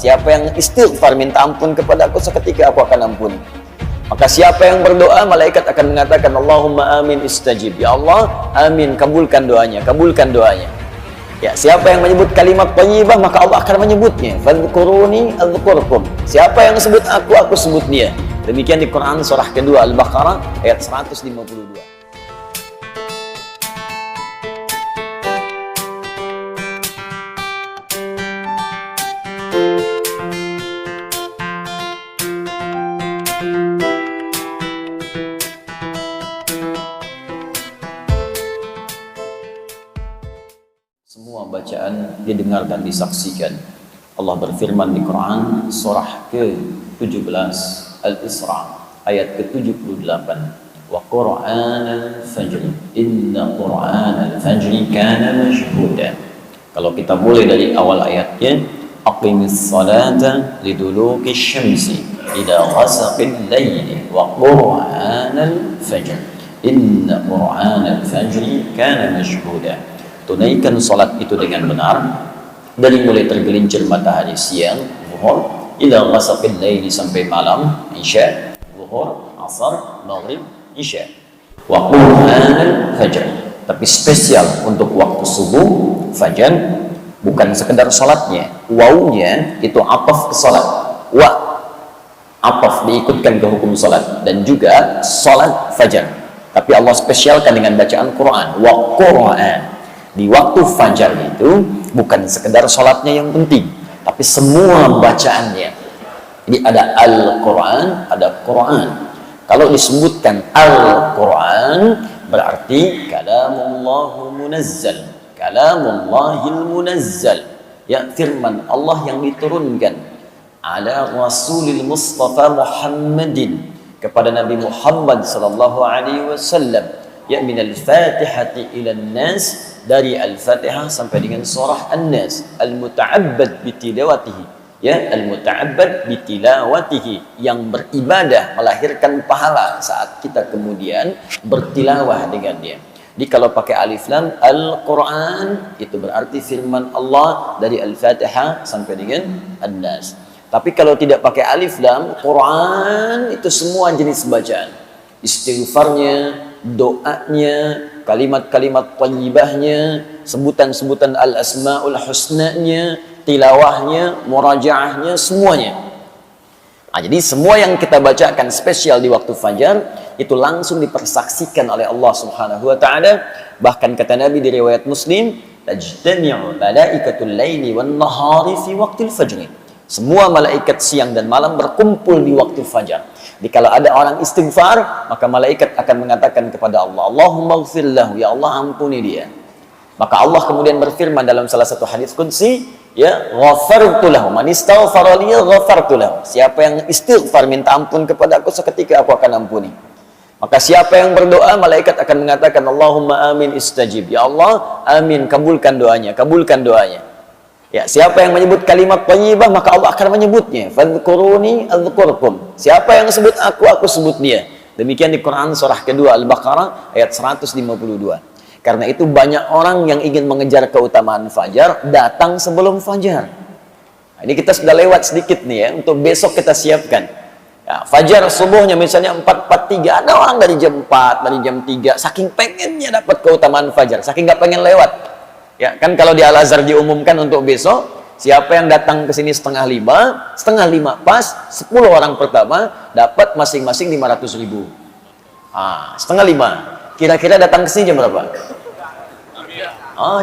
Siapa yang istighfar minta ampun kepada aku, seketika aku akan ampuni. Maka siapa yang berdoa, malaikat akan mengatakan Allahumma amin istajib. Ya Allah, amin, kabulkan doanya, kabulkan doanya. Ya, siapa yang menyebut kalimat thayyibah, maka Allah akan menyebutnya. Fadhkuruni adzkurkum. Siapa yang sebut aku sebut dia. Demikian di Quran surah kedua Al-Baqarah ayat 152. Semua bacaan didengarkan, disaksikan. Allah berfirman di Quran surah ke-17 Al-Isra ayat ke-78, wa Qur'anal fajr inna Qur'anal fajri kana mashhuda. Kalau kita mulai dari awal ayatnya, aqimis salata liduluki syamsi ila ghasaqil layli wa Qur'anal fajr inna Qur'anal fajri kana mashhuda. Tunaikan salat itu dengan benar dari mulai tergelincir matahari siang zuhur ila ghasaqil laili sampai malam isya, zuhur, asar, maghrib, isya. Wa Qur'anal fajr, tapi spesial untuk waktu subuh fajar, bukan sekedar salatnya, wawunya itu ataf ke salat, wa ataf diikutkan ke hukum salat, dan juga salat fajar, tapi Allah spesialkan dengan bacaan Quran. Wa Qur'an, di waktu fajar itu bukan sekedar sholatnya yang penting, tapi semua bacaannya. Jadi ada Al-Quran, ada Quran. Kalau disebutkan Al-Quran berarti kalamullahu munazzal, kalamullahil munazzal, ya, firman Allah yang diturunkan ala Rasulil Mustafa Muhammadin, kepada Nabi Muhammad sallallahu alaihi wasallam, ya, minal fatihati ilan nas, dari Al-Fatihah sampai dengan surah An-Nas, al-muta'abbad bitilawatihi, ya, al-muta'abbad bitilawatihi, yang beribadah melahirkan pahala saat kita kemudian bertilawah dengan dia. Jadi kalau pakai alif lam, Al-Quran itu berarti firman Allah dari Al-Fatihah sampai dengan An-Nas. Tapi kalau tidak pakai alif lam, Quran itu semua jenis bacaan, istighfarnya, doanya, kalimat-kalimat thayyibahnya, sebutan-sebutan al-asmaul husnanya, tilawahnya, murajaahnya, semuanya. Nah, jadi semua yang kita bacakan spesial di waktu fajar itu langsung dipersaksikan oleh Allah Subhanahu wa taala. Bahkan kata Nabi di riwayat Muslim, tajtami'u malaikatul laili wan nahari fi waqtil fajr. Semua malaikat siang dan malam berkumpul di waktu fajar. Jadi kalau ada orang istighfar, maka malaikat akan mengatakan kepada Allah, Allahumma ighfir lahu, ya Allah ampuni dia. Maka Allah kemudian berfirman dalam salah satu hadis qudsi, ya, ghafartu lahu, man istaghfara li ghafartu lahu. Siapa yang istighfar minta ampun kepada aku, seketika aku akan ampuni. Maka siapa yang berdoa, malaikat akan mengatakan Allahumma amin istajib. Ya Allah, amin, kabulkan doanya, kabulkan doanya. Ya, siapa yang menyebut kalimat thayyibah, maka Allah akan menyebutnya. Fadhkuruni adzkurkum. Siapa yang sebut aku sebut dia. Demikian di Quran surah kedua Al-Baqarah ayat 152. Karena itu banyak orang yang ingin mengejar keutamaan fajar datang sebelum fajar. Nah, ini kita sudah lewat sedikit nih ya, untuk besok kita siapkan. Ya, fajar subuhnya misalnya 4:43, ada orang dari jam 4, dari jam 3, saking pengennya dapat keutamaan fajar, saking nggak pengen lewat. Ya, kan kalau di Al-Azhar diumumkan untuk besok, siapa yang datang ke sini setengah lima pas, 10 orang pertama dapat masing-masing 500.000. Ah, setengah 5. Kira-kira datang ke sini jam berapa?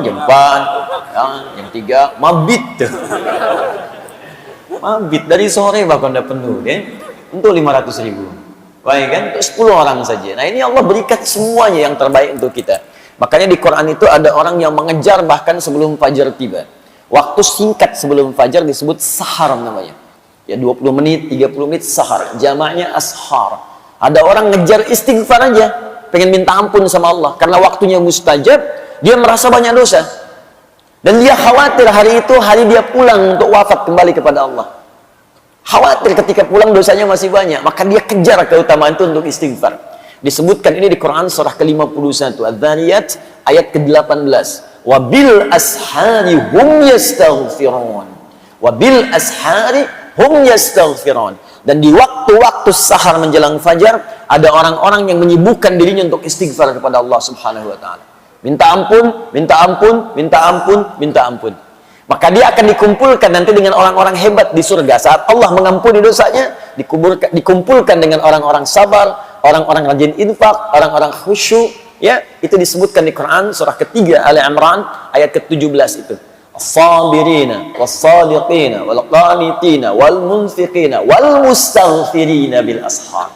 Jam 4, ya, jam 3, mabit tuh. Mabit dari sore bahkan udah penuh, ya. Untuk 500.000. Baik kan? Untuk 10 orang saja. Nah, ini Allah berikan semuanya yang terbaik untuk kita. Makanya di Quran itu ada orang yang mengejar bahkan sebelum fajar tiba. Waktu singkat sebelum fajar disebut sahar namanya. Ya, 20 menit, 30 menit sahar. Jamaknya ashar. Ada orang ngejar istighfar aja, pengen minta ampun sama Allah. Karena waktunya mustajab, dia merasa banyak dosa. Dan dia khawatir hari itu hari dia pulang untuk wafat kembali kepada Allah. Khawatir ketika pulang dosanya masih banyak, maka dia kejar keutamaan itu untuk istighfar. Disebutkan ini di Quran surah ke-51 Adz-Dzariyat ayat ke-18. Wabil ashari hum yastaghfirun. Wa bil ashari hum yastaghfirun. Dan di waktu-waktu sahar menjelang fajar, ada orang-orang yang menyibukkan dirinya untuk istighfar kepada Allah Subhanahu wa taala. Minta ampun, minta ampun, minta ampun, minta ampun. Maka dia akan dikumpulkan nanti dengan orang-orang hebat di surga. Saat Allah mengampuni dosanya, dikumpulkan dengan orang-orang sabar, orang-orang rajin infak, orang-orang khusyuk. Ya, itu disebutkan di Quran surah ketiga Ali Imran ayat ke-17 itu. As-sabirina was-sadiqina wal-qanitina wal-munfiqina wal-mustaghfirina bil ashar.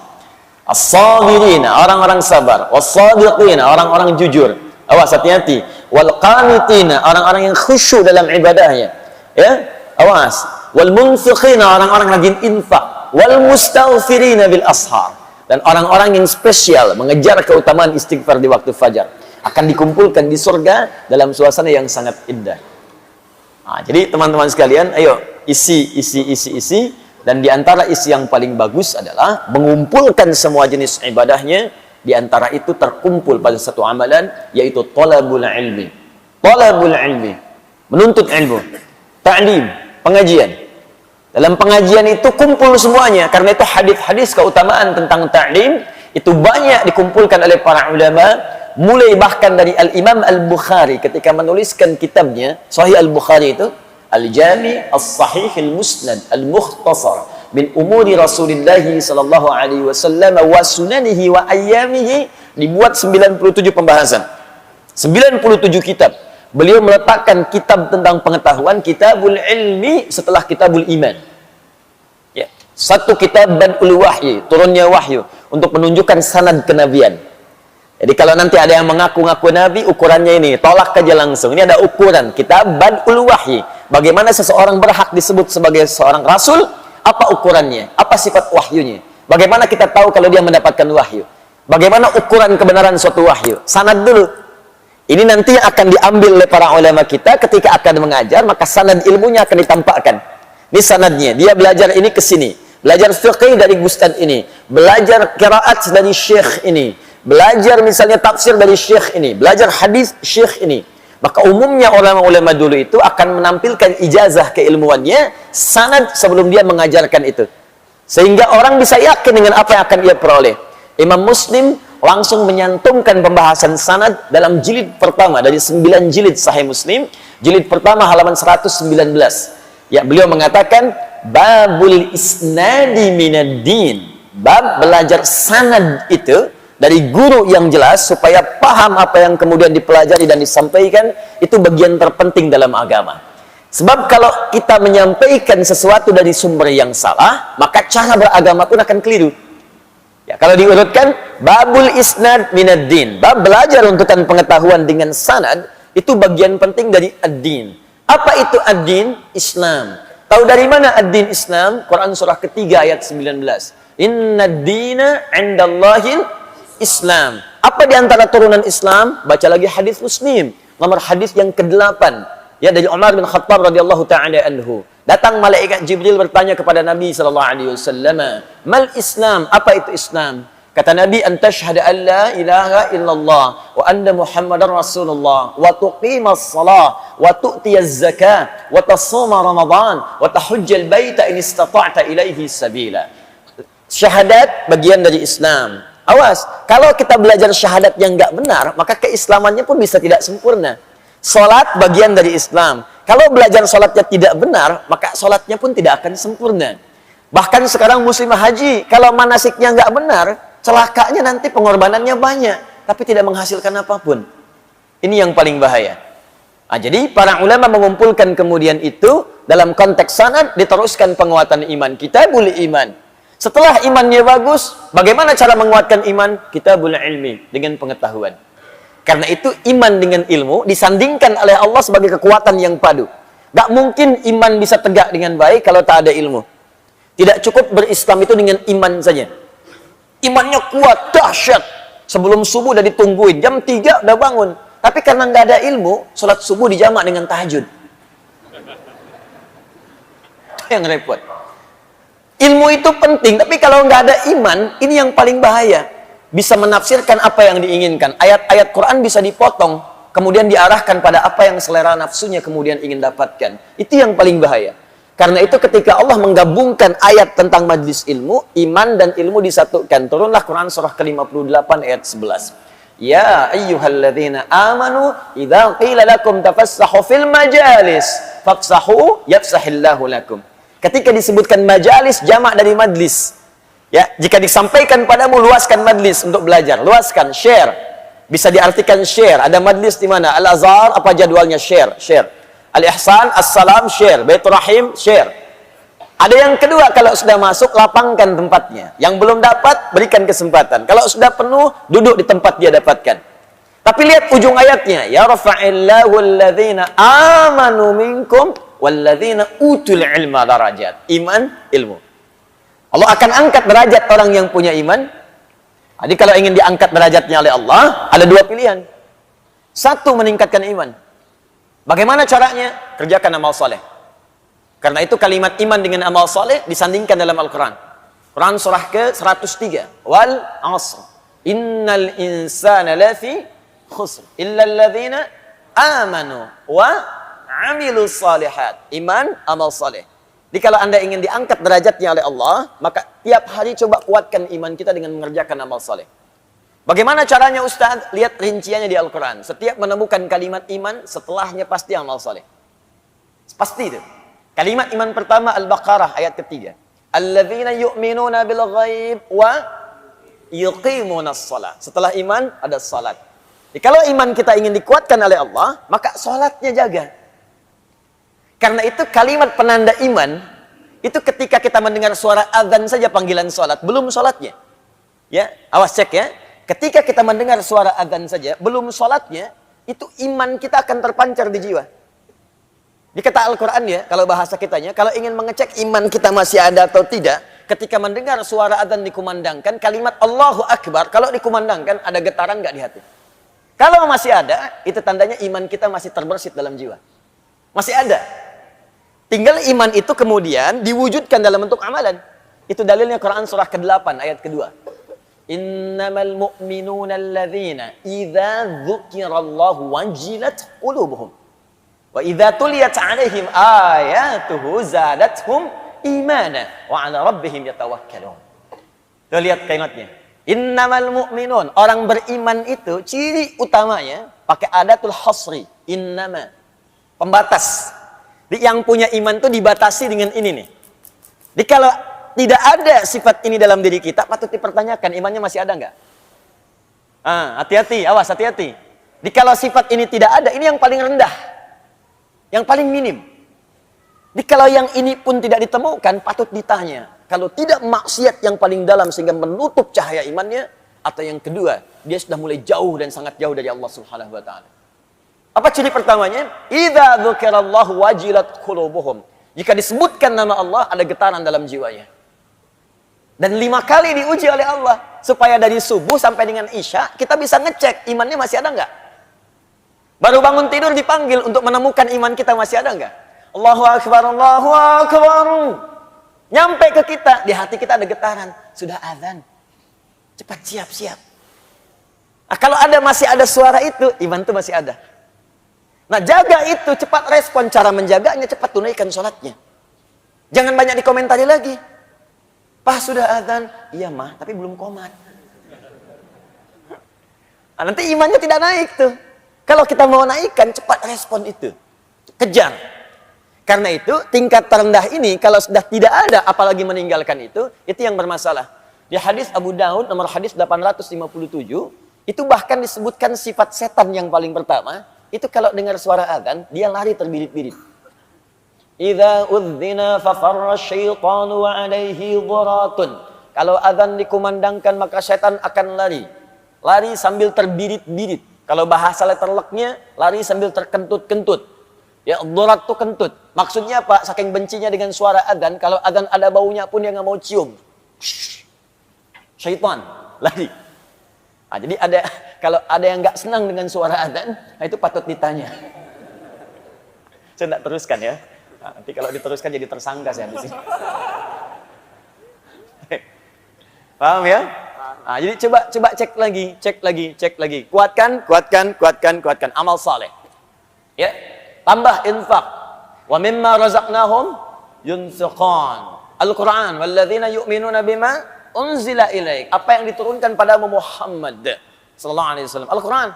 As-sabirina, orang-orang sabar, was-sadiqina, orang-orang jujur. Awas, hati-hati. Wal-qanitina, orang-orang yang khusyuk dalam ibadahnya. Ya, awas. Wal-munfiqina, orang-orang rajin infak. Wal-mustaghfirina bil ashar. Dan orang-orang yang spesial mengejar keutamaan istighfar di waktu fajar akan dikumpulkan di surga dalam suasana yang sangat indah. Nah, jadi teman-teman sekalian, ayo isi. Dan di antara isi yang paling bagus adalah mengumpulkan semua jenis ibadahnya. Di antara itu terkumpul pada satu amalan, yaitu talabul ilmi. Talabul ilmi, menuntut ilmu. Ta'lim, pengajian. Dalam pengajian itu kumpul semuanya. Karena itu hadis-hadis keutamaan tentang ta'lim itu banyak dikumpulkan oleh para ulama, mulai bahkan dari Al-Imam Al-Bukhari ketika menuliskan kitabnya Sahih Al-Bukhari itu Al-Jami' As-Sahih Al-Musnad Al-Mukhtasar min umuri Rasulullah sallallahu alaihi wasallam wa sunanihi wa ayyamihi, dibuat 97 pembahasan, 97 kitab. Beliau meletakkan kitab tentang pengetahuan, kitabul ilmi, setelah kitabul iman. Ya, satu kitab Badul Wahyi, turunnya wahyu untuk menunjukkan sanad kenabian. Jadi kalau nanti ada yang mengaku-ngaku nabi, ukurannya ini, tolak aja langsung. Ini ada ukuran, kitab Badul Wahyi. Bagaimana seseorang berhak disebut sebagai seorang rasul? Apa ukurannya? Apa sifat wahyunya? Bagaimana kita tahu kalau dia mendapatkan wahyu? Bagaimana ukuran kebenaran suatu wahyu? Sanad dulu. Ini nanti akan diambil oleh para ulama kita ketika akan mengajar, maka sanad ilmunya akan ditampakkan. Ini sanadnya, dia belajar ini ke sini. Belajar fiqh dari ustaz ini. Belajar qiraat dari syekh ini. Belajar misalnya tafsir dari syekh ini. Belajar hadis syekh ini. Maka umumnya ulama-ulama dulu itu akan menampilkan ijazah keilmuannya, sanad sebelum dia mengajarkan itu. Sehingga orang bisa yakin dengan apa yang akan ia peroleh. Imam Muslim langsung menyantumkan pembahasan sanad dalam jilid pertama dari 9 jilid Sahih Muslim. Jilid pertama halaman 119. Ya, beliau mengatakan babul isnadi minad din. Bab belajar sanad itu dari guru yang jelas supaya paham apa yang kemudian dipelajari dan disampaikan, itu bagian terpenting dalam agama. Sebab kalau kita menyampaikan sesuatu dari sumber yang salah, maka cara beragama pun akan keliru. Ya, kalau diurutkan, babul isnad minad din, bab belajar untukan pengetahuan dengan sanad, itu bagian penting dari ad-din. Apa itu ad-din? Islam. Tahu dari mana ad-din Islam? Quran surah ketiga ayat 19. Inna ad-dina 'indallahil Islam. Apa di antara turunan Islam? Baca lagi hadis Muslim, nomor hadis yang ke-8. Ya, dari Umar bin Khattab radhiyallahu taala anhu. Datang malaikat Jibril bertanya kepada Nabi sallallahu alaihi wasallam, "Mal Islam?" Apa itu Islam? Kata Nabi, "An tashhadu an la ilaha illallah wa anna Muhammadar Rasulullah wa tuqimas shalah wa tu'tiyaz zakah wa tasuma Ramadan wa tahujjal baita in istata'ta ilaihi sabila." Syahadat bagian dari Islam. Awas, kalau kita belajar syahadat yang enggak benar, maka keislamannya pun bisa tidak sempurna. Salat bagian dari Islam. Kalau belajar salatnya tidak benar, maka salatnya pun tidak akan sempurna. Bahkan sekarang muslimah haji, kalau manasiknya enggak benar, celakanya nanti pengorbanannya banyak, tapi tidak menghasilkan apapun. Ini yang paling bahaya. Nah, jadi para ulama mengumpulkan kemudian itu dalam konteks sanad, diteruskan penguatan iman, kitabul iman. Setelah imannya bagus, bagaimana cara menguatkan iman? Kitabul ilmi, dengan pengetahuan. Karena itu iman dengan ilmu disandingkan oleh Allah sebagai kekuatan yang padu. Gak mungkin iman bisa tegak dengan baik kalau tak ada ilmu. Tidak cukup berislam itu dengan iman saja. Imannya kuat, dahsyat. Sebelum subuh udah ditungguin, jam 3 udah bangun. Tapi karena nggak ada ilmu, sholat subuh dijamak dengan tahajud. Itu yang repot. Ilmu itu penting, tapi kalau nggak ada iman, ini yang paling bahaya. Bisa menafsirkan apa yang diinginkan. Ayat-ayat Quran bisa dipotong, kemudian diarahkan pada apa yang selera nafsunya kemudian ingin dapatkan. Itu yang paling bahaya. Karena itu ketika Allah menggabungkan ayat tentang majlis ilmu, iman dan ilmu disatukan. Turunlah Quran surah ke-58 ayat 11. Ya ayyuhalladzina amanu idza qila lakum tafassahu fil majalis fafsahu yafsahillahu lakum. Ketika disebutkan majalis, jamak dari majlis. Ya, jika disampaikan padamu, luaskan majlis untuk belajar, luaskan, share. Bisa diartikan share. Ada majlis di mana? Al-Azhar, apa jadwalnya? Share. Al-Ihsan, As-Salam, share. Baitur Rahim, share. Ada yang kedua, kalau sudah masuk, lapangkan tempatnya. Yang belum dapat, berikan kesempatan. Kalau sudah penuh, duduk di tempat dia dapatkan. Tapi lihat ujung ayatnya. Ya rafa'illahu alladhina amanu minkum walladhina utul ilma darajat. Iman, ilmu. Allah akan angkat derajat orang yang punya iman. Jadi kalau ingin diangkat derajatnya oleh Allah, ada dua pilihan. Satu, meningkatkan iman. Bagaimana caranya? Kerjakan amal soleh. Karena itu kalimat iman dengan amal soleh disandingkan dalam Al-Quran. Quran surah ke-103. Wal asr. Innal insana lafi khusr. Illa alladhina amanu wa amilu salihat. Iman, amal soleh. Jadi kalau Anda ingin diangkat derajatnya oleh Allah, maka tiap hari coba kuatkan iman kita dengan mengerjakan amal soleh. Bagaimana caranya Ustaz? Lihat rinciannya di Al-Quran. Setiap menemukan kalimat iman, setelahnya pasti amal soleh. Pasti itu. Kalimat iman pertama Al-Baqarah ayat ketiga. Alladzina yu'minuna bil ghaib wa yuqimunas salat. Setelah iman ada salat. Jadi kalau iman kita ingin dikuatkan oleh Allah, maka salatnya jaga. Karena itu kalimat penanda iman, itu ketika kita mendengar suara azan saja panggilan salat, belum salatnya. Ya, awas cek ya. Ketika kita mendengar suara adzan saja, belum sholatnya, itu iman kita akan terpancar di jiwa. Di kata Al-Quran ya, kalau bahasa kitanya, kalau ingin mengecek iman kita masih ada atau tidak, ketika mendengar suara adzan dikumandangkan, kalimat Allahu Akbar, kalau dikumandangkan, ada getaran nggak di hati? Kalau masih ada, itu tandanya iman kita masih terbersit dalam jiwa. Masih ada. Tinggal iman itu kemudian diwujudkan dalam bentuk amalan. Itu dalilnya Quran surah ke-8 ayat kedua. Innamal mu'minuna alladzina idza dzukirallahu wajilat qulubuhum wa idza tuliyat 'alaihim ayatuhu zadatuhum imana wa 'ala rabbihim yatawakkalun. Tuh lihat kalimatnya. Innamal mu'minun, orang beriman itu ciri utamanya pakai adatul hasri, innama, pembatas. Yang punya iman itu dibatasi dengan ini nih. Jadi kalau tidak ada sifat ini dalam diri kita, patut dipertanyakan imannya masih ada nggak? Hati-hati, awas hati-hati. Jadi kalau sifat ini tidak ada, ini yang paling rendah, yang paling minim. Jadi kalau yang ini pun tidak ditemukan, patut ditanya. Kalau tidak maksiat yang paling dalam sehingga menutup cahaya imannya, atau yang kedua, dia sudah mulai jauh dan sangat jauh dari Allah Subhanahu Wa Taala. Apa ciri pertamanya? Idza dzukirallahu wajilat qulubuhum. Jika disebutkan nama Allah, ada getaran dalam jiwanya. Dan 5 kali diuji oleh Allah. Supaya dari subuh sampai dengan isya, kita bisa ngecek imannya masih ada nggak? Baru bangun tidur dipanggil untuk menemukan iman kita masih ada nggak? Allahu Akbar, Allahu Akbar. Nyampe ke kita, di hati kita ada getaran. Sudah azan. Cepat siap-siap. Nah, kalau masih ada suara itu, iman itu masih ada. Nah, jaga itu, cepat respon. Cara menjaganya, cepat tunaikan sholatnya. Jangan banyak dikomentari lagi. Pak, sudah azan. Iya, mah, tapi belum qomat. Nah, nanti imannya tidak naik tuh. Kalau kita mau naikkan, cepat respon itu. Kejar. Karena itu, tingkat terendah ini, kalau sudah tidak ada, apalagi meninggalkan itu yang bermasalah. Di hadis Abu Daud, nomor hadis 857, itu bahkan disebutkan sifat setan yang paling pertama, itu kalau dengar suara azan, dia lari terbirit-birit. Idza udzina fafarra syaitanu wa alaihi dhuratun. Kalau azan dikumandangkan maka setan akan lari. Lari sambil terbirit-birit. Kalau bahasa letterlocknya, lari sambil terkentut-kentut. Ya, dhurat itu kentut. Maksudnya apa? Saking bencinya dengan suara azan, kalau azan ada baunya pun dia nggak mau cium. Syaitan lari. Nah, jadi kalau ada yang nggak senang dengan suara azan, itu patut ditanya. Saya nggak teruskan ya. Nah, nanti kalau diteruskan jadi tersangka saya di sini. Paham ya? Nah, jadi coba cek lagi. Kuatkan amal saleh. Ya, tambah infak. Wa mimma razaqnahum yunfiqan. Al-Quran, walladzina yu'minuna bima unzila ilaik. Apa yang diturunkan padamu Muhammad sallallahu alaihi wasallam. Al-Quran.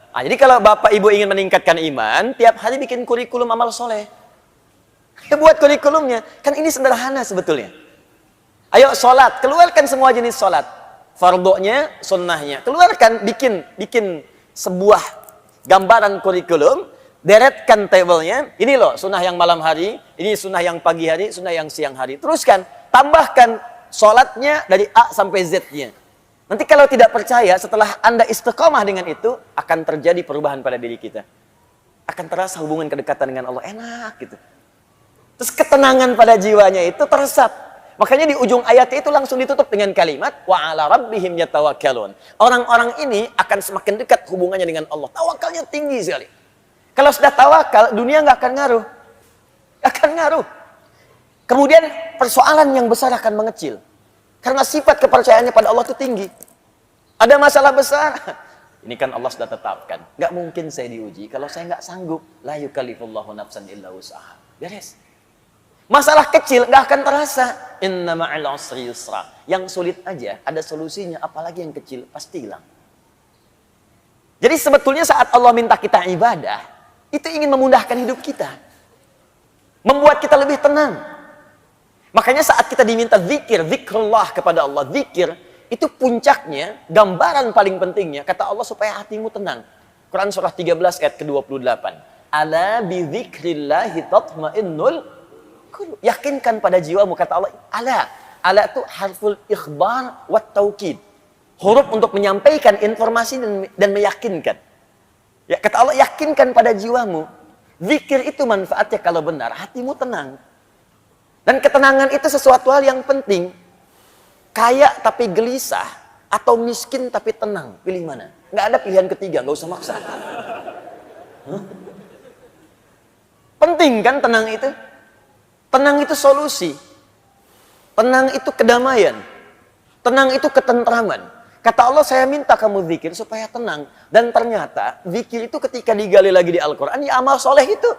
Nah, jadi kalau Bapak Ibu ingin meningkatkan iman, tiap hari bikin kurikulum amal soleh. Ya buat kurikulumnya. Kan ini sederhana sebetulnya. Ayo sholat, keluarkan semua jenis sholat. Fardunya, sunnahnya. Keluarkan, bikin sebuah gambaran kurikulum, deretkan tabelnya. Ini loh, sunnah yang malam hari, ini sunnah yang pagi hari, sunnah yang siang hari. Teruskan, tambahkan sholatnya dari A sampai Z-nya. Nanti kalau tidak percaya, setelah Anda istiqomah dengan itu, akan terjadi perubahan pada diri kita. Akan terasa hubungan kedekatan dengan Allah, enak gitu. Terus ketenangan pada jiwanya itu teresap. Makanya di ujung ayat itu langsung ditutup dengan kalimat wa 'ala rabbihim yatawakkalun. Orang-orang ini akan semakin dekat hubungannya dengan Allah. Tawakalnya tinggi sekali. Kalau sudah tawakal, dunia nggak akan ngaruh. Nggak akan ngaruh. Kemudian persoalan yang besar akan mengecil. Karena sifat kepercayaannya pada Allah itu tinggi. Ada masalah besar. Ini kan Allah sudah tetapkan. Nggak mungkin saya diuji kalau saya nggak sanggup. La yukallifullahu nafsan illa wus'aha. Beres. Masalah kecil nggak akan terasa. Inna ma'al usri yusra. Yang sulit aja ada solusinya. Apalagi yang kecil pasti hilang. Jadi sebetulnya saat Allah minta kita ibadah, itu ingin memudahkan hidup kita. Membuat kita lebih tenang. Makanya saat kita diminta zikir, zikrullah kepada Allah, zikir, itu puncaknya, gambaran paling pentingnya, kata Allah supaya hatimu tenang. Quran surah 13 ayat ke-28. Ala bi dzikrillahi tatmainnul qulub. Yakinkan pada jiwamu, kata Allah. Ala itu harful ikhbar wa taukid. Huruf untuk menyampaikan informasi dan meyakinkan. Ya, kata Allah, yakinkan pada jiwamu. Zikir itu manfaatnya kalau benar, hatimu tenang. Dan ketenangan itu sesuatu hal yang penting. Kaya tapi gelisah, atau miskin tapi tenang. Pilih mana? Nggak ada pilihan ketiga, nggak usah maksa. Penting kan tenang itu? Tenang itu solusi. Tenang itu kedamaian. Tenang itu ketentraman. Kata Allah, saya minta kamu zikir supaya tenang. Dan ternyata zikir itu ketika digali lagi di Al-Quran, ya amal soleh itu.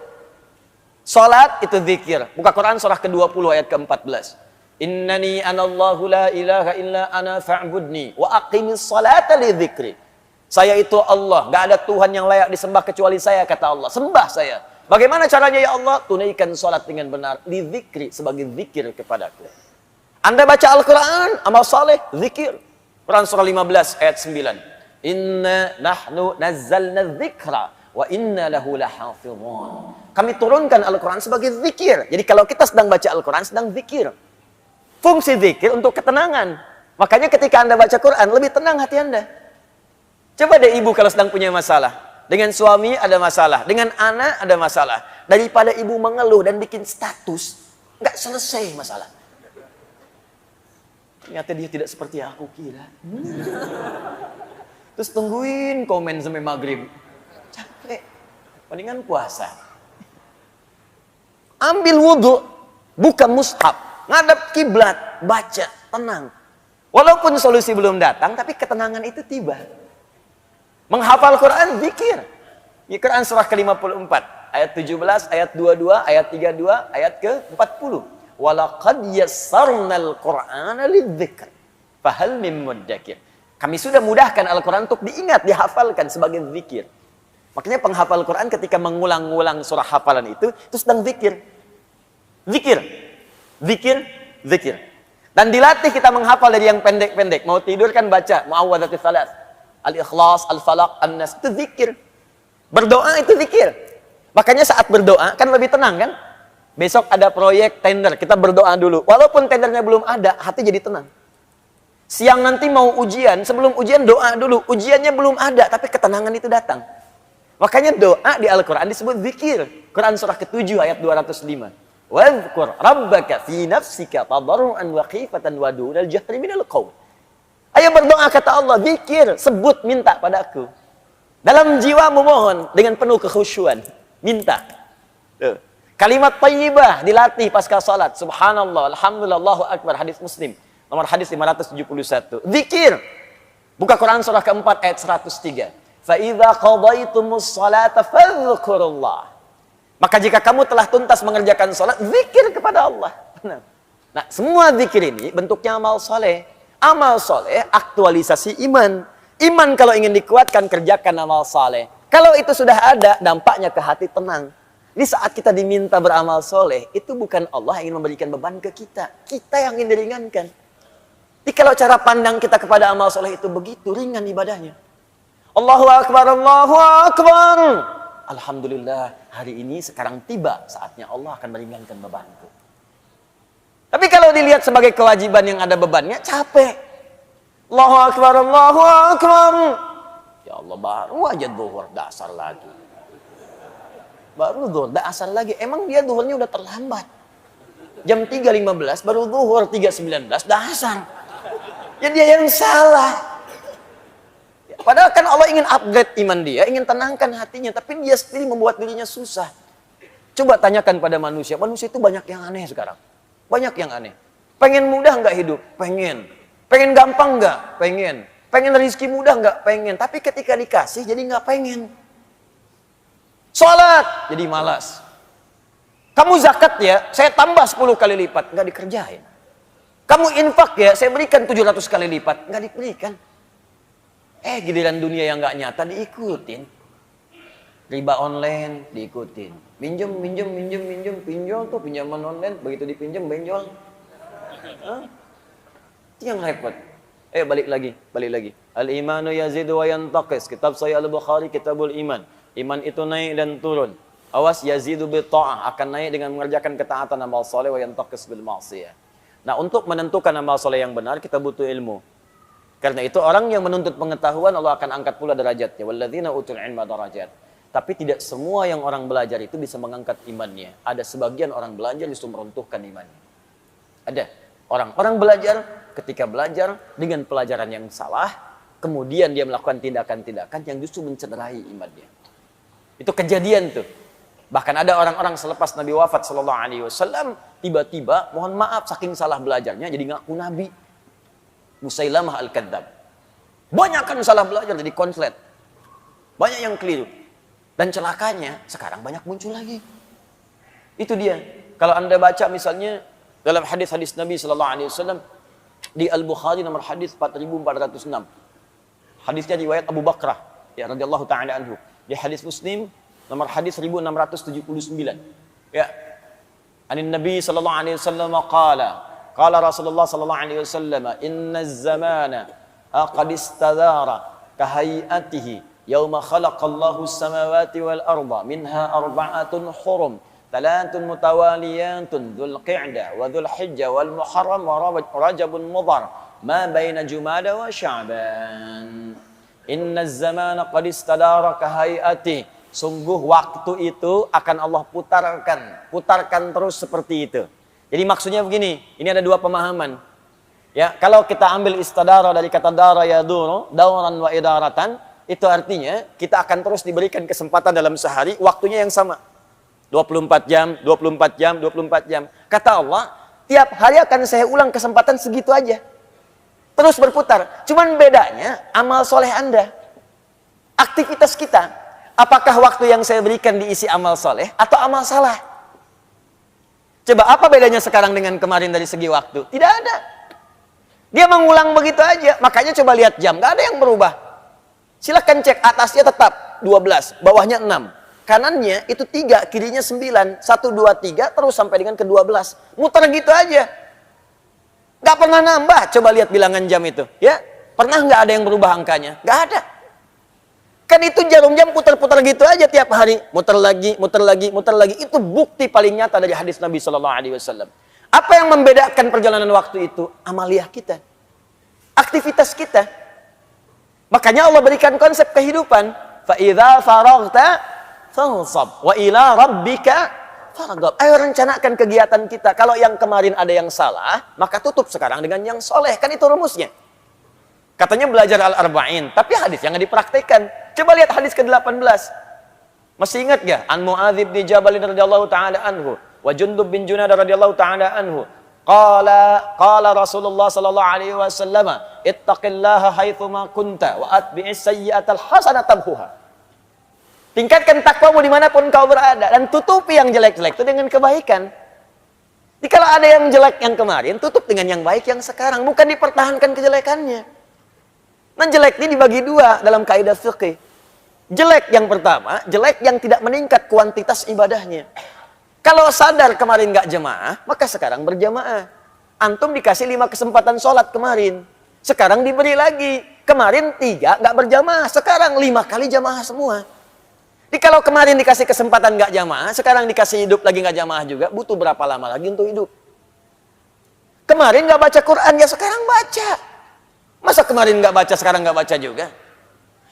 Salat itu zikir. Buka Quran surah ke-20 ayat ke-14. Innani anallahu la ilaha illa ana fa'budni wa aqimis salata li dzikri. Saya itu Allah, gak ada Tuhan yang layak disembah kecuali saya, kata Allah. Sembah saya. Bagaimana caranya ya Allah? Tunaikan salat dengan benar li dzikri, sebagai zikir kepadaku. Anda baca Al-Quran, amal saleh, zikir. Quran surah 15 ayat 9. Inna nahnu nazzalna dzikra wa inna lahu lahafizun. Kami turunkan Al-Quran sebagai zikir. Jadi kalau kita sedang baca Al-Quran, sedang zikir. Fungsi zikir untuk ketenangan. Makanya ketika Anda baca Quran, lebih tenang hati Anda. Coba deh ibu kalau sedang punya masalah. Dengan suami ada masalah. Dengan anak ada masalah. Daripada ibu mengeluh dan bikin status, nggak selesai masalah. Ternyata dia tidak seperti yang aku kira. Terus tungguin komen sampai maghrib. Capek. Mendingan puasa. Ambil wudhu, buka mushaf, ngadap kiblat, baca, tenang. Walaupun solusi belum datang, tapi ketenangan itu tiba. Menghafal Quran, zikir. Di Quran surah ke-54, ayat 17, ayat 22, ayat 32, ayat ke-40. Walaqad yassarnal Qur'ana lidzikr. Fahal mim muddakir. Kami sudah mudahkan Al-Quran untuk diingat, dihafalkan sebagai zikir. Makanya penghafal Quran ketika mengulang-ulang surah hafalan itu sedang zikir. Zikir. Zikir. Zikir. Dan dilatih kita menghafal dari yang pendek-pendek. Mau tidur kan baca Mu'awwadhatis Salas. Al-Ikhlas, Al-Falaq, An-Nas. Itu zikir. Berdoa itu zikir. Makanya saat berdoa kan lebih tenang kan? Besok ada proyek tender, kita berdoa dulu. Walaupun tendernya belum ada, hati jadi tenang. Siang nanti mau ujian, sebelum ujian doa dulu. Ujiannya belum ada, tapi ketenangan itu datang. Makanya doa di Al-Quran disebut zikir. Quran surah ke-7 ayat 205. Wadhkur rabbaka fi nafsika tadarruan wa khifatan wa dunal jahri minal qaul. Ayo berdoa, kata Allah, zikir, sebut, minta padaku. Dalam jiwamu mohon dengan penuh kekhusyuan, minta. Kalimat thayyibah dilatih pasca salat. Subhanallah, alhamdulillah, Allahu akbar, hadis Muslim. Nomor hadis 571. Zikir. Buka Quran surah ke-4 ayat 103. Fa idza qadaytumus salata fadhkurullah. Maka jika kamu telah tuntas mengerjakan sholat, zikir kepada Allah. Nah, semua zikir ini bentuknya amal soleh. Amal soleh aktualisasi iman. Iman kalau ingin dikuatkan, kerjakan amal soleh. Kalau itu sudah ada, dampaknya ke hati tenang. Di saat kita diminta beramal soleh, itu bukan Allah yang ingin memberikan beban ke kita. Kita yang ingin diringankan. Jadi kalau cara pandang kita kepada amal soleh itu begitu, ringan ibadahnya. Allahu Akbar, Allahu Akbar. Alhamdulillah, hari ini sekarang tiba saatnya Allah akan meringankan bebanku. Tapi kalau dilihat sebagai kewajiban yang ada bebannya, capek. Allahu Akbar, Allahu Akbar. Ya Allah, baru aja zuhur, dasar lagi. Baru zuhur, dasar lagi. Emang dia zuhurnya udah terlambat. Jam 3.15, baru zuhur 3.19, dasar. Ya dia yang salah. Padahal kan Allah ingin upgrade iman dia, ingin tenangkan hatinya, tapi dia sendiri membuat dirinya susah. Coba tanyakan pada manusia, manusia itu banyak yang aneh sekarang. Banyak yang aneh. Pengen mudah nggak hidup? Pengen. Pengen gampang nggak? Pengen. Pengen rezeki mudah nggak? Pengen. Tapi ketika dikasih jadi nggak pengen. Sholat jadi malas. Kamu zakat ya, saya tambah 10 kali lipat, nggak dikerjain. Kamu infak ya, saya berikan 700 kali lipat, nggak diberikan. Giliran dunia yang nggak nyata diikutin. Riba online diikutin. Minjem tuh pinjaman online, begitu dipinjam benjol. Itu yang repot. Balik lagi. Al-imanu yazidu wa yantaqis. Kitab Sahih Al-Bukhari, Kitabul Iman. Iman itu naik dan turun. Awas, yazidu bi ta'ah, akan naik dengan mengerjakan ketaatan amal soleh, wa yantaqis bil ma'siyah. Nah, untuk menentukan amal soleh yang benar kita butuh ilmu. Karena itu orang yang menuntut pengetahuan Allah akan angkat pula derajatnya. Walladzina utul ilma darajat. Tapi tidak semua yang orang belajar itu bisa mengangkat imannya. Ada sebagian orang belajar justru meruntuhkan imannya. Ada orang belajar, ketika belajar dengan pelajaran yang salah, kemudian dia melakukan tindakan-tindakan yang justru mencederai imannya. Itu kejadian tuh. Bahkan ada orang-orang selepas Nabi wafat sallallahu alaihi wasallam, tiba-tiba mohon maaf saking salah belajarnya jadi ngaku nabi. Musailamah al-Kadzdzab. Banyak kan salah belajar jadi konslet. Banyak yang keliru. Dan celakanya sekarang banyak muncul lagi. Itu dia. Kalau Anda baca misalnya dalam hadis-hadis Nabi sallallahu alaihi wasallam di Al-Bukhari nomor hadis 4406. Hadisnya riwayat Abu Bakrah ya radhiyallahu taala anhu. Di hadis Muslim nomor hadis 1679. Ya. Anin Nabi sallallahu alaihi wasallam qala Rasulullah sallallahu alaihi wasallam inna az-zamana qad istadara kahayatihi yauma khalaqallahu as-samawati wal arda minha arba'atun hurum thalathun mutawaliyatun dzul qa'dah wa dzul hijjah wal muharram wa rajabun mudhar ma baina jumada wa sya'ban inna az-zamana qad istadara kahayatihi sungguh waktu itu akan Allah putarkan terus seperti itu. Jadi maksudnya begini, ini ada dua pemahaman. Ya, kalau kita ambil istadara dari kata dara yaduru, dauran wa idaratan, itu artinya kita akan terus diberikan kesempatan dalam sehari, waktunya yang sama. 24 jam, 24 jam, 24 jam. Kata Allah, tiap hari akan saya ulang kesempatan segitu aja. Terus berputar. Cuman bedanya amal soleh Anda. Aktivitas kita. Apakah waktu yang saya berikan diisi amal soleh atau amal salah? Coba apa bedanya sekarang dengan kemarin dari segi waktu? Tidak ada. Dia mengulang begitu aja. Makanya coba lihat jam. Gak ada yang berubah. Silahkan cek. Atasnya tetap 12. Bawahnya 6. Kanannya itu 3. Kirinya 9. 1, 2, 3. Terus sampai dengan ke 12. Muter gitu aja. Gak pernah nambah. Coba lihat bilangan jam itu. Ya, pernah gak ada yang berubah angkanya? Gak ada. Kan itu jarum jam putar-putar gitu aja tiap hari. Muter lagi. Itu bukti paling nyata dari hadis Nabi sallallahu alaihi wasallam. Apa yang membedakan perjalanan waktu itu? Amaliyah kita. Aktivitas kita. Makanya Allah berikan konsep kehidupan. Fa idza faraghta fansab wa ila rabbika farghab. Ayo rencanakan kegiatan kita. Kalau yang kemarin ada yang salah, maka tutup sekarang dengan yang soleh. Kan itu rumusnya. Katanya belajar al-arba'in, tapi hadis yang nggak dipraktekkan. Coba lihat hadis ke-18. Masih ingat gak? An Mu'adz bin Jabal radhiyallahu taala anhu, wa Jundub bin Junadah radhiyallahu taala anhu. Qala Rasulullah sallallahu alaihi wasallam, ittaqillaha haitsu ma kunta wa atbi'is sayyi'atal hasanata tamhuha. Tingkatkan takwamu dimanapun kau berada. Dan tutupi yang jelek-jelek itu dengan kebaikan. Jadi kalau ada yang jelek yang kemarin, tutup dengan yang baik yang sekarang. Bukan dipertahankan kejelekannya. Nah, jelek ini dibagi dua dalam kaidah fikih. Jelek yang pertama, jelek yang tidak meningkat kuantitas ibadahnya. Kalau sadar kemarin nggak jemaah, maka sekarang berjamaah. Antum dikasih 5 kesempatan sholat kemarin. Sekarang diberi lagi. Kemarin 3 nggak berjamaah, sekarang 5 kali jamaah semua. Jadi kalau kemarin dikasih kesempatan nggak jamaah, sekarang dikasih hidup lagi nggak jamaah juga, butuh berapa lama lagi untuk hidup? Kemarin nggak baca Quran, ya sekarang baca. Masa kemarin nggak baca, sekarang nggak baca juga?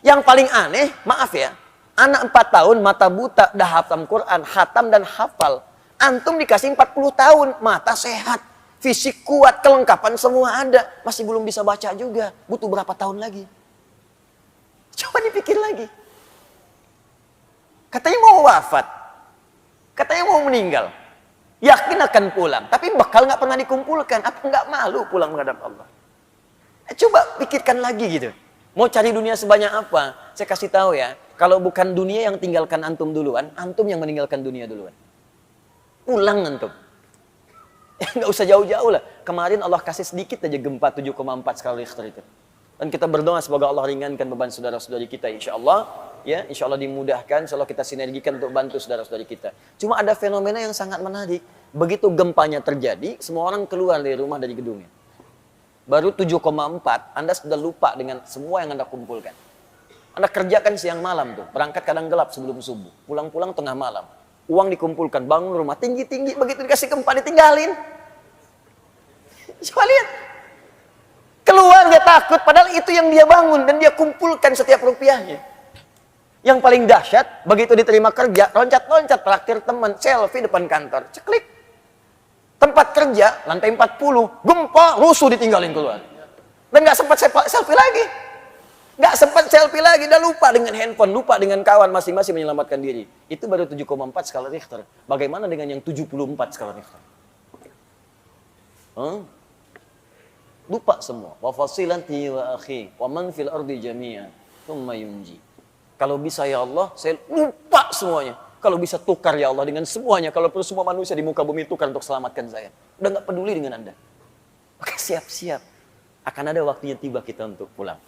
Yang paling aneh, maaf ya, anak 4 tahun, mata buta, dah hafal Quran, hatam dan hafal. Antum dikasih 40 tahun, mata sehat, fisik kuat, kelengkapan semua ada. Masih belum bisa baca juga, butuh berapa tahun lagi? Coba dipikir lagi. Katanya mau wafat, katanya mau meninggal, yakin akan pulang, tapi bakal nggak pernah dikumpulkan. Apa nggak malu pulang menghadap Allah? Coba pikirkan lagi gitu. Mau cari dunia sebanyak apa? Saya kasih tahu ya, kalau bukan dunia yang tinggalkan antum duluan, antum yang meninggalkan dunia duluan. Pulang antum. Nggak usah jauh-jauh lah. Kemarin Allah kasih sedikit aja gempa 7,4 skala Richter itu. Dan kita berdoa semoga Allah ringankan beban saudara-saudari kita, insya Allah. Ya, insya Allah dimudahkan, insya Allah kita sinergikan untuk bantu saudara-saudari kita. Cuma ada fenomena yang sangat menarik. Begitu gempanya terjadi, semua orang keluar dari rumah, dari gedungnya. Baru 7,4, Anda sudah lupa dengan semua yang Anda kumpulkan. Anda kerjakan siang malam tuh, berangkat kadang gelap sebelum subuh, pulang-pulang tengah malam. Uang dikumpulkan, bangun rumah tinggi-tinggi, begitu dikasih gempa ditinggalin. Coba lihat. Keluar dia takut, padahal itu yang dia bangun dan dia kumpulkan setiap rupiahnya. Yang paling dahsyat, begitu diterima kerja, loncat-loncat traktir teman, selfie depan kantor, ceklik. Tempat kerja, lantai 40, gempa, rusuh ditinggalin keluar. Dan nggak sempat selfie lagi. Nggak sempat selfie lagi, udah lupa dengan handphone, lupa dengan kawan masing-masing menyelamatkan diri. Itu baru 7,4 skala Richter. Bagaimana dengan yang 74 skala Richter? Lupa semua. Wa fasilati wa akhi wa man fil ardi jami'an tsumma yunji. Kalau bisa ya Allah, saya lupa semuanya. Kalau bisa tukar ya Allah dengan semuanya. Kalau perlu semua manusia di muka bumi tukar untuk selamatkan saya. Udah nggak peduli dengan Anda. Maka siap-siap. Akan ada waktunya tiba kita untuk pulang.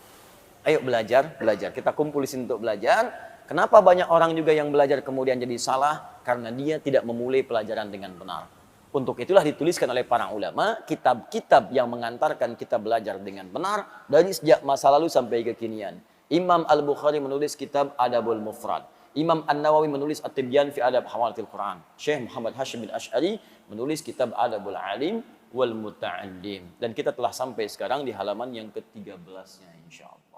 Ayo belajar. Kita kumpul di sini untuk belajar. Kenapa banyak orang juga yang belajar kemudian jadi salah? Karena dia tidak memulai pelajaran dengan benar. Untuk itulah dituliskan oleh para ulama kitab-kitab yang mengantarkan kita belajar dengan benar dari sejak masa lalu sampai kekinian. Imam Al-Bukhari menulis kitab Adabul Mufrad. Imam An-Nawawi menulis At-Tibyan fi Adab Hawalatil Quran. Syekh Muhammad Hashim bin Ash'ari menulis kitab Adabul Alim wal Muta'allim. Dan kita telah sampai sekarang di halaman yang ke-13-nya insyaallah.